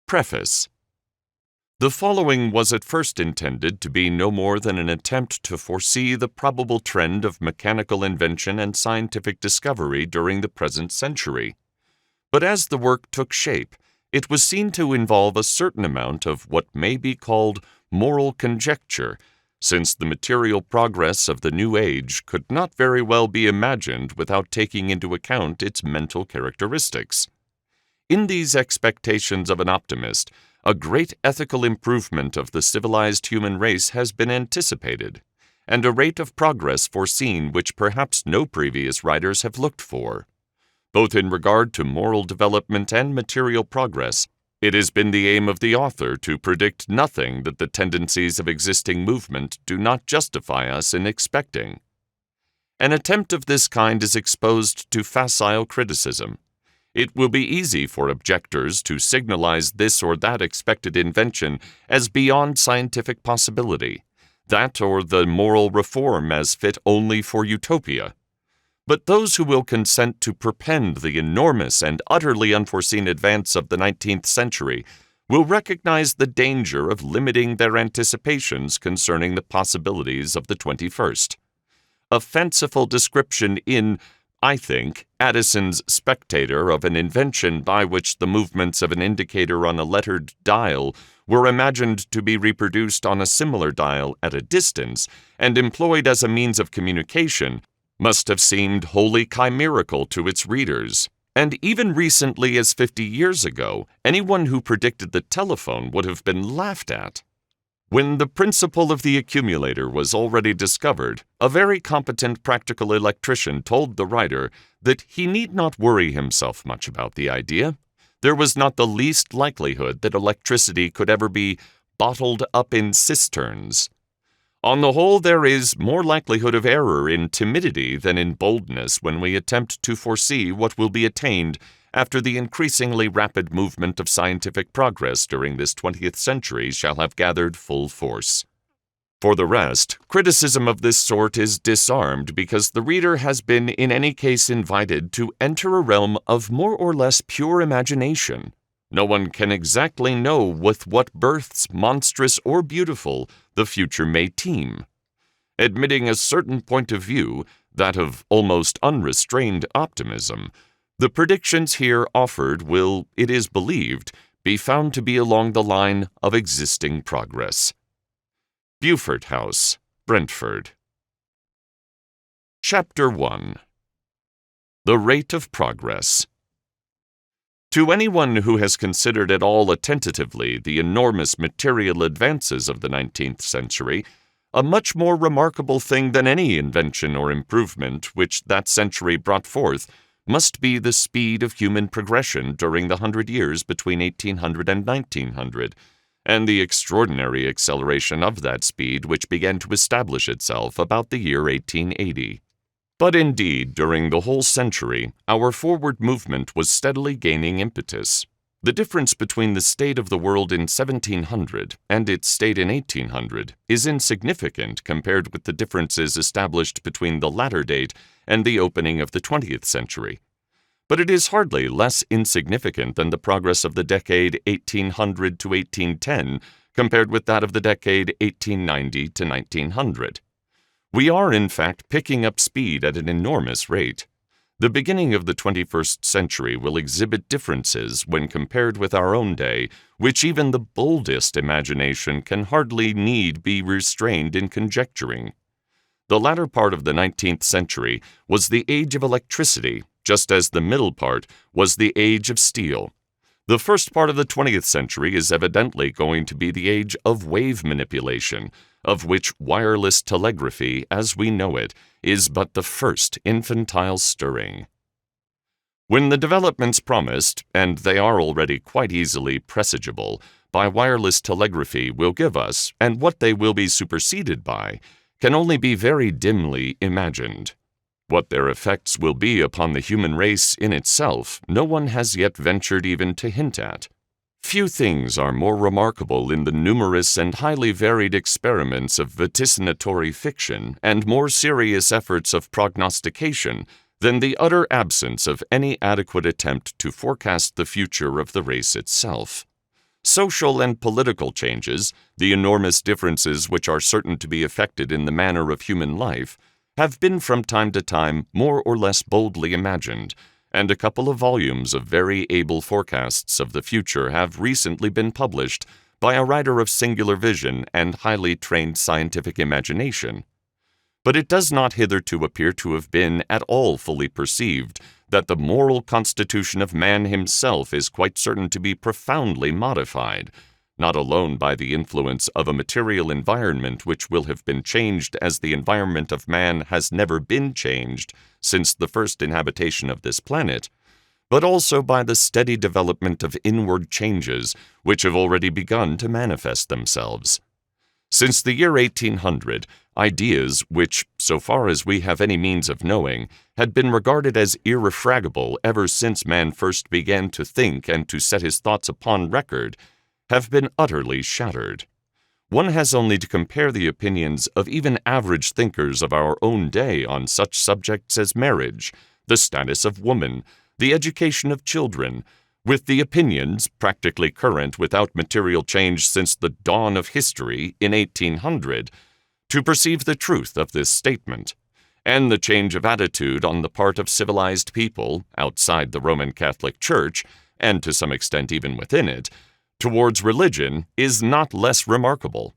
Preface. The following was at first intended to be no more than an attempt to foresee the probable trend of mechanical invention and scientific discovery during the present century. But as the work took shape, it was seen to involve a certain amount of what may be called moral conjecture, since the material progress of the new age could not very well be imagined without taking into account its mental characteristics. In these expectations of an optimist, a great ethical improvement of the civilized human race has been anticipated, and a rate of progress foreseen which perhaps no previous writers have looked for. Both in regard to moral development and material progress, it has been the aim of the author to predict nothing that the tendencies of existing movement do not justify us in expecting. An attempt of this kind is exposed to facile criticism. It will be easy for objectors to signalize this or that expected invention as beyond scientific possibility, that or the moral reform as fit only for utopia. But those who will consent to perpend the enormous and utterly unforeseen advance of the 19th century will recognize the danger of limiting their anticipations concerning the possibilities of the 21st. A fanciful description in, I think, Addison's Spectator of an invention by which the movements of an indicator on a lettered dial were imagined to be reproduced on a similar dial at a distance and employed as a means of communication must have seemed wholly chimerical to its readers, and even recently as 50 years ago, anyone who predicted the telephone would have been laughed at. When the principle of the accumulator was already discovered, a very competent practical electrician told the writer that he need not worry himself much about the idea. There was not the least likelihood that electricity could ever be bottled up in cisterns. On the whole, there is more likelihood of error in timidity than in boldness when we attempt to foresee what will be attained after the increasingly rapid movement of scientific progress during this 20th century shall have gathered full force. For the rest, criticism of this sort is disarmed because the reader has been in any case invited to enter a realm of more or less pure imagination. No one can exactly know with what births, monstrous or beautiful, the future may teem. Admitting a certain point of view, that of almost unrestrained optimism, the predictions here offered will, it is believed, be found to be along the line of existing progress. Beaufort House, Brentford. Chapter 1. The Rate of Progress. To anyone who has considered at all attentively the enormous material advances of the 19th century, a much more remarkable thing than any invention or improvement which that century brought forth must be the speed of human progression during the 100 years between 1800 and 1900, and the extraordinary acceleration of that speed which began to establish itself about the year 1880. But indeed, during the whole century, our forward movement was steadily gaining impetus. The difference between the state of the world in 1700 and its state in 1800 is insignificant compared with the differences established between the latter date and the opening of the 20th century. But it is hardly less insignificant than the progress of the decade 1800 to 1810 compared with that of the decade 1890 to 1900. We are, in fact, picking up speed at an enormous rate. The beginning of the 21st century will exhibit differences when compared with our own day, which even the boldest imagination can hardly need be restrained in conjecturing. The latter part of the 19th century was the age of electricity, just as the middle part was the age of steel. The first part of the 20th century is evidently going to be the age of wave manipulation, of which wireless telegraphy, as we know it, is but the first infantile stirring. When the developments promised, and they are already quite easily presagible, by wireless telegraphy will give us, and what they will be superseded by, can only be very dimly imagined. What their effects will be upon the human race in itself, no one has yet ventured even to hint at. Few things are more remarkable in the numerous and highly varied experiments of vaticinatory fiction and more serious efforts of prognostication than the utter absence of any adequate attempt to forecast the future of the race itself. Social and political changes, the enormous differences which are certain to be effected in the manner of human life, have been from time to time more or less boldly imagined, and a couple of volumes of very able forecasts of the future have recently been published by a writer of singular vision and highly trained scientific imagination. But it does not hitherto appear to have been at all fully perceived that the moral constitution of man himself is quite certain to be profoundly modified, not alone by the influence of a material environment which will have been changed as the environment of man has never been changed since the first inhabitation of this planet, but also by the steady development of inward changes which have already begun to manifest themselves. Since the year 1800, ideas which, so far as we have any means of knowing, had been regarded as irrefragable ever since man first began to think and to set his thoughts upon record, have been utterly shattered. One has only to compare the opinions of even average thinkers of our own day on such subjects as marriage, the status of woman, the education of children, with the opinions practically current without material change since the dawn of history in 1800, to perceive the truth of this statement, and the change of attitude on the part of civilized people outside the Roman Catholic Church, and to some extent even within it, towards religion is not less remarkable.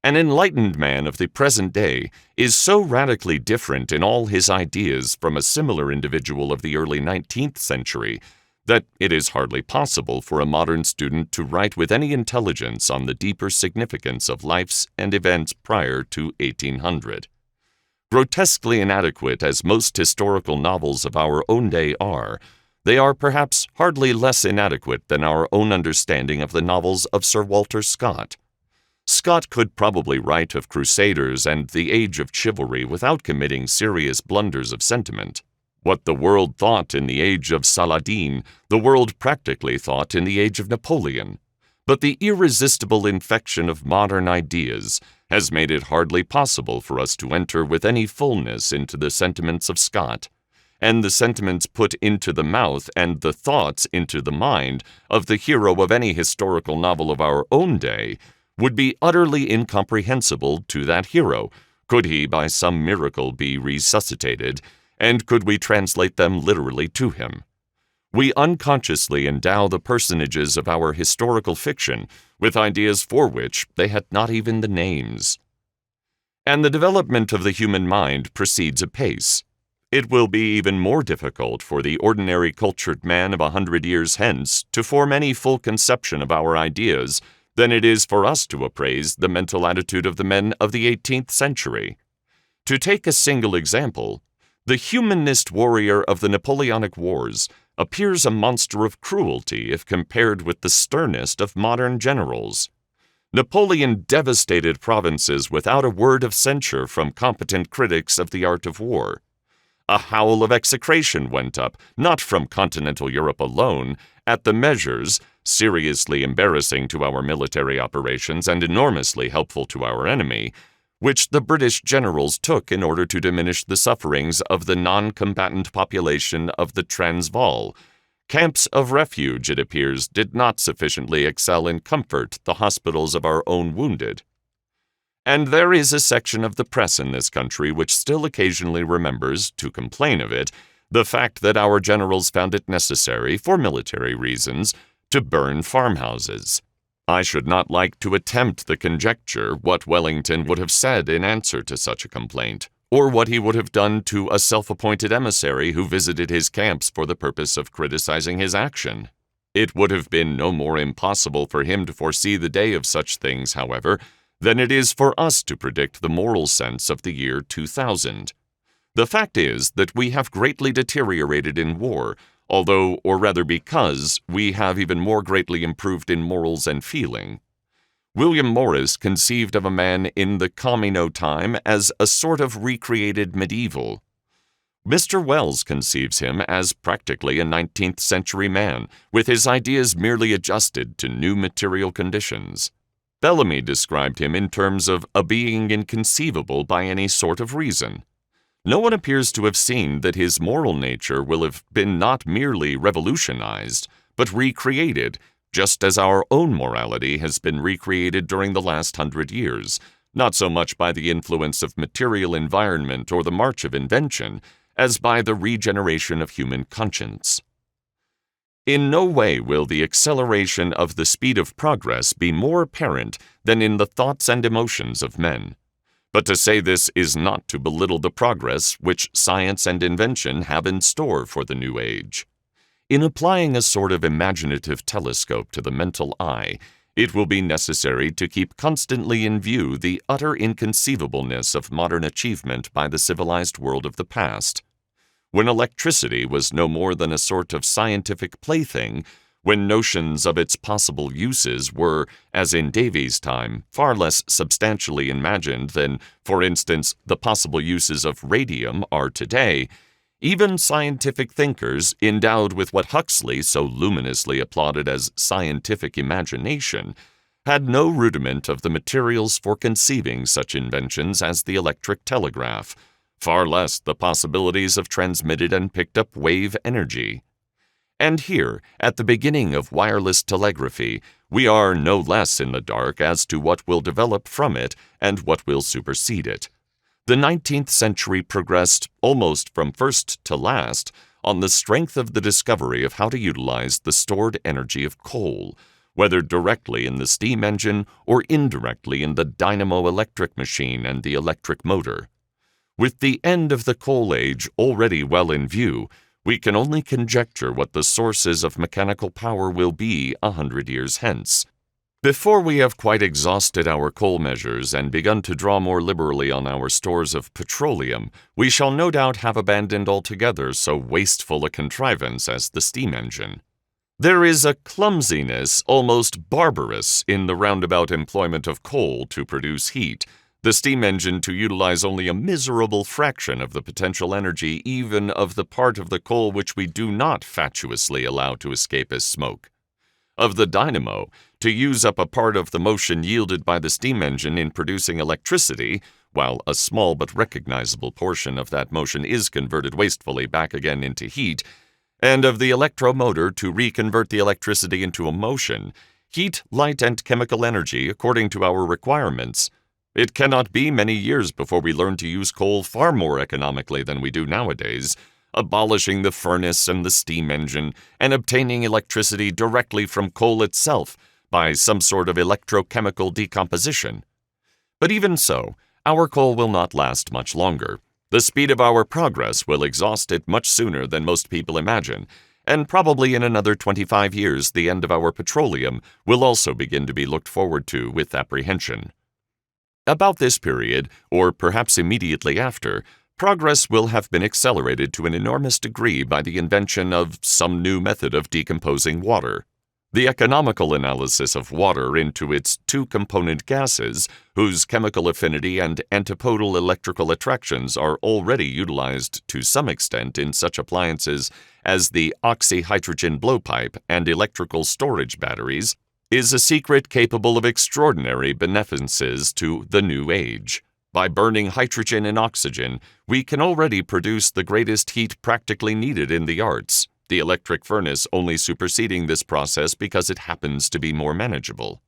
An enlightened man of the present day is so radically different in all his ideas from a similar individual of the early 19th century that it is hardly possible for a modern student to write with any intelligence on the deeper significance of lives and events prior to 1800. Grotesquely inadequate as most historical novels of our own day are, they are perhaps hardly less inadequate than our own understanding of the novels of Sir Walter Scott. Scott could probably write of crusaders and the age of chivalry without committing serious blunders of sentiment. What the world thought in the age of Saladin, the world practically thought in the age of Napoleon. But the irresistible infection of modern ideas has made it hardly possible for us to enter with any fullness into the sentiments of Scott, and the sentiments put into the mouth and the thoughts into the mind of the hero of any historical novel of our own day would be utterly incomprehensible to that hero, could he by some miracle be resuscitated, and could we translate them literally to him. We unconsciously endow the personages of our historical fiction with ideas for which they had not even the names. And the development of the human mind proceeds apace. It will be even more difficult for the ordinary cultured man of 100 years hence to form any full conception of our ideas than it is for us to appraise the mental attitude of the men of the 18th century. To take a single example, the humanist warrior of the Napoleonic Wars appears a monster of cruelty if compared with the sternest of modern generals. Napoleon devastated provinces without a word of censure from competent critics of the art of war. A howl of execration went up, not from continental Europe alone, at the measures, seriously embarrassing to our military operations and enormously helpful to our enemy, which the British generals took in order to diminish the sufferings of the non-combatant population of the Transvaal. Camps of refuge, it appears, did not sufficiently excel in comfort the hospitals of our own wounded. And there is a section of the press in this country which still occasionally remembers, to complain of it, the fact that our generals found it necessary, for military reasons, to burn farmhouses. I should not like to attempt the conjecture what Wellington would have said in answer to such a complaint, or what he would have done to a self-appointed emissary who visited his camps for the purpose of criticizing his action. It would have been no more impossible for him to foresee the day of such things, however, than it is for us to predict the moral sense of the year 2000. The fact is that we have greatly deteriorated in war, although, or rather because, we have even more greatly improved in morals and feeling. William Morris conceived of a man in the Comino time as a sort of recreated medieval. Mr. Wells conceives him as practically a 19th century man, with his ideas merely adjusted to new material conditions. Bellamy described him in terms of a being inconceivable by any sort of reason. No one appears to have seen that his moral nature will have been not merely revolutionized, but recreated, just as our own morality has been recreated during the last 100 years, not so much by the influence of material environment or the march of invention, as by the regeneration of human conscience. In no way will the acceleration of the speed of progress be more apparent than in the thoughts and emotions of men. But to say this is not to belittle the progress which science and invention have in store for the new age. In applying a sort of imaginative telescope to the mental eye, it will be necessary to keep constantly in view the utter inconceivableness of modern achievement by the civilized world of the past. When electricity was no more than a sort of scientific plaything, when notions of its possible uses were, as in Davy's time, far less substantially imagined than, for instance, the possible uses of radium are today, even scientific thinkers, endowed with what Huxley so luminously applauded as scientific imagination, had no rudiment of the materials for conceiving such inventions as the electric telegraph, far less the possibilities of transmitted and picked up wave energy. And here, at the beginning of wireless telegraphy, we are no less in the dark as to what will develop from it and what will supersede it. The 19th century progressed almost from first to last on the strength of the discovery of how to utilize the stored energy of coal, whether directly in the steam engine or indirectly in the dynamo electric machine and the electric motor. With the end of the coal age already well in view, we can only conjecture what the sources of mechanical power will be 100 years hence. Before we have quite exhausted our coal measures and begun to draw more liberally on our stores of petroleum, we shall no doubt have abandoned altogether so wasteful a contrivance as the steam engine. There is a clumsiness almost barbarous in the roundabout employment of coal to produce heat, the steam engine to utilize only a miserable fraction of the potential energy even of the part of the coal which we do not fatuously allow to escape as smoke. Of the dynamo, to use up a part of the motion yielded by the steam engine in producing electricity, while a small but recognizable portion of that motion is converted wastefully back again into heat, and of the electromotor to reconvert the electricity into a motion, heat, light, and chemical energy according to our requirements. It cannot be many years before we learn to use coal far more economically than we do nowadays, abolishing the furnace and the steam engine, and obtaining electricity directly from coal itself by some sort of electrochemical decomposition. But even so, our coal will not last much longer. The speed of our progress will exhaust it much sooner than most people imagine, and probably in another 25 years the end of our petroleum will also begin to be looked forward to with apprehension. About this period, or perhaps immediately after, progress will have been accelerated to an enormous degree by the invention of some new method of decomposing water. The economical analysis of water into its two-component gases, whose chemical affinity and antipodal electrical attractions are already utilized to some extent in such appliances as the oxyhydrogen blowpipe and electrical storage batteries, is a secret capable of extraordinary beneficences to the new age. By burning hydrogen and oxygen, we can already produce the greatest heat practically needed in the arts, the electric furnace only superseding this process because it happens to be more manageable.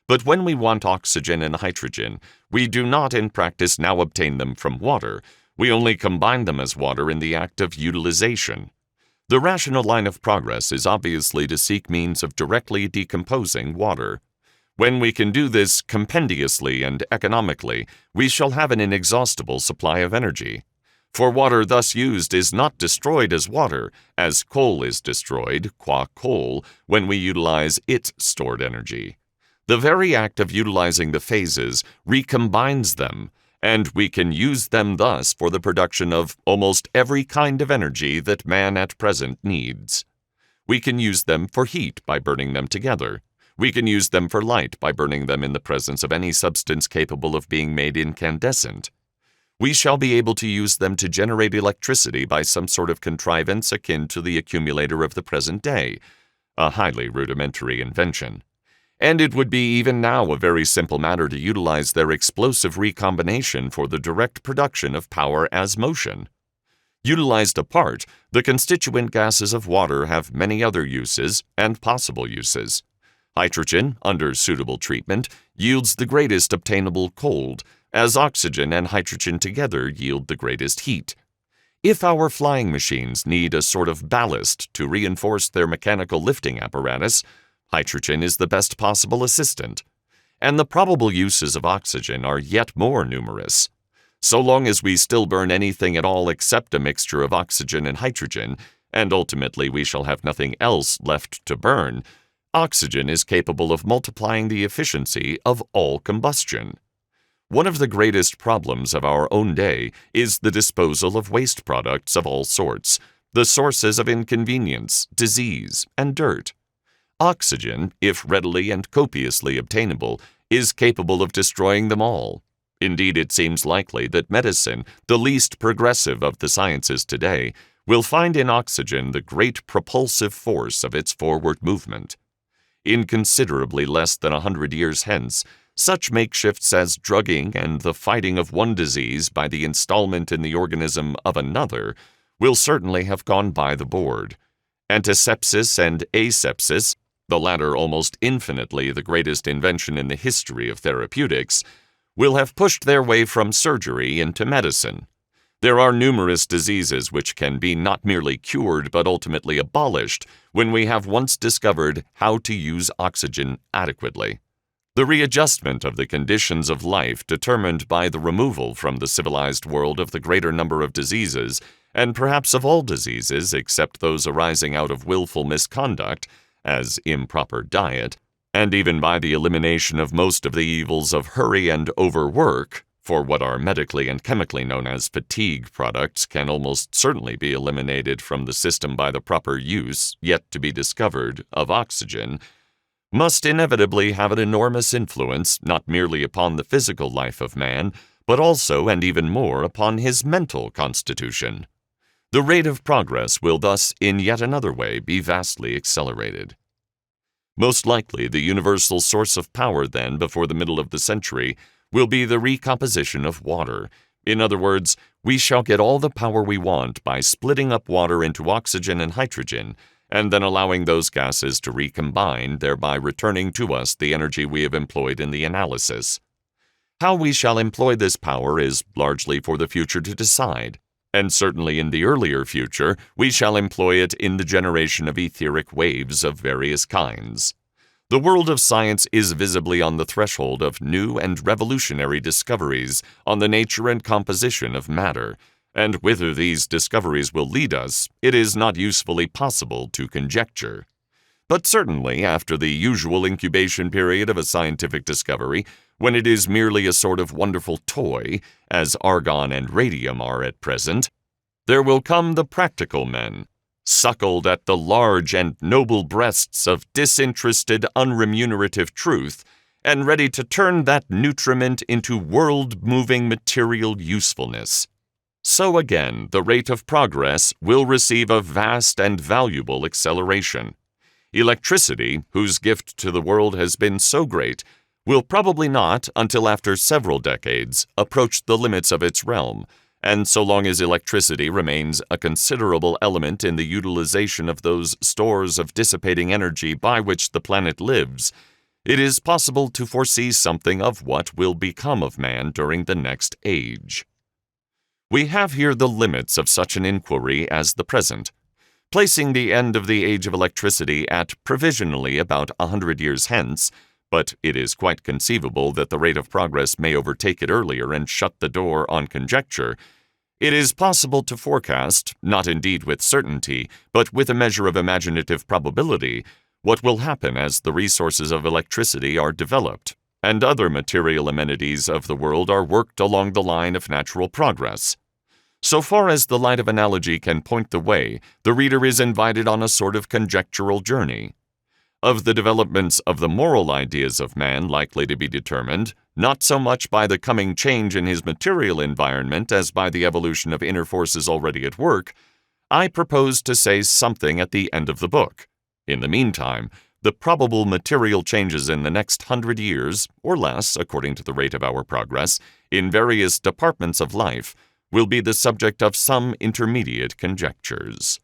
But when we want oxygen and hydrogen, we do not in practice now obtain them from water, we only combine them as water in the act of utilization. The rational line of progress is obviously to seek means of directly decomposing water. When we can do this compendiously and economically, we shall have an inexhaustible supply of energy. For water thus used is not destroyed as water, as coal is destroyed, qua coal, when we utilize its stored energy. The very act of utilizing the phases recombines them, and we can use them thus for the production of almost every kind of energy that man at present needs. We can use them for heat by burning them together. We can use them for light by burning them in the presence of any substance capable of being made incandescent. We shall be able to use them to generate electricity by some sort of contrivance akin to the accumulator of the present day, a highly rudimentary invention. And it would be even now a very simple matter to utilize their explosive recombination for the direct production of power as motion. Utilized apart, the constituent gases of water have many other uses and possible uses. Hydrogen, under suitable treatment, yields the greatest obtainable cold, as oxygen and hydrogen together yield the greatest heat. If our flying machines need a sort of ballast to reinforce their mechanical lifting apparatus, hydrogen is the best possible assistant. And the probable uses of oxygen are yet more numerous. So long as we still burn anything at all except a mixture of oxygen and hydrogen, and ultimately we shall have nothing else left to burn, oxygen is capable of multiplying the efficiency of all combustion. One of the greatest problems of our own day is the disposal of waste products of all sorts, the sources of inconvenience, disease, and dirt. Oxygen, if readily and copiously obtainable, is capable of destroying them all. Indeed, it seems likely that medicine, the least progressive of the sciences today, will find in oxygen the great propulsive force of its forward movement. In considerably less than 100 years hence, such makeshifts as drugging and the fighting of one disease by the installment in the organism of another will certainly have gone by the board. Antisepsis and asepsis, the latter almost infinitely the greatest invention in the history of therapeutics, will have pushed their way from surgery into medicine. There are numerous diseases which can be not merely cured but ultimately abolished when we have once discovered how to use oxygen adequately. The readjustment of the conditions of life determined by the removal from the civilized world of the greater number of diseases, and perhaps of all diseases except those arising out of willful misconduct, as improper diet, and even by the elimination of most of the evils of hurry and overwork, for what are medically and chemically known as fatigue products can almost certainly be eliminated from the system by the proper use, yet to be discovered, of oxygen, must inevitably have an enormous influence not merely upon the physical life of man, but also and even more upon his mental constitution. The rate of progress will thus in yet another way be vastly accelerated. Most likely the universal source of power then before the middle of the century will be the recomposition of water. In other words, we shall get all the power we want by splitting up water into oxygen and hydrogen, and then allowing those gases to recombine, thereby returning to us the energy we have employed in the analysis. How we shall employ this power is largely for the future to decide, and certainly in the earlier future we shall employ it in the generation of etheric waves of various kinds. The world of science is visibly on the threshold of new and revolutionary discoveries on the nature and composition of matter, and whither these discoveries will lead us, it is not usefully possible to conjecture. But certainly, after the usual incubation period of a scientific discovery, when it is merely a sort of wonderful toy, as argon and radium are at present, there will come the practical men, suckled at the large and noble breasts of disinterested, unremunerative truth, and ready to turn that nutriment into world-moving material usefulness. So again, the rate of progress will receive a vast and valuable acceleration. Electricity, whose gift to the world has been so great, will probably not, until after several decades, approach the limits of its realm, and so long as electricity remains a considerable element in the utilization of those stores of dissipating energy by which the planet lives, it is possible to foresee something of what will become of man during the next age. We have here the limits of such an inquiry as the present, placing the end of the age of electricity at provisionally about 100 years hence, but it is quite conceivable that the rate of progress may overtake it earlier and shut the door on conjecture. It is possible to forecast, not indeed with certainty, but with a measure of imaginative probability, what will happen as the resources of electricity are developed, and other material amenities of the world are worked along the line of natural progress. So far as the light of analogy can point the way, the reader is invited on a sort of conjectural journey. Of the developments of the moral ideas of man likely to be determined, not so much by the coming change in his material environment as by the evolution of inner forces already at work, I propose to say something at the end of the book. In the meantime, the probable material changes in the next 100 years, or less, according to the rate of our progress, in various departments of life, will be the subject of some intermediate conjectures.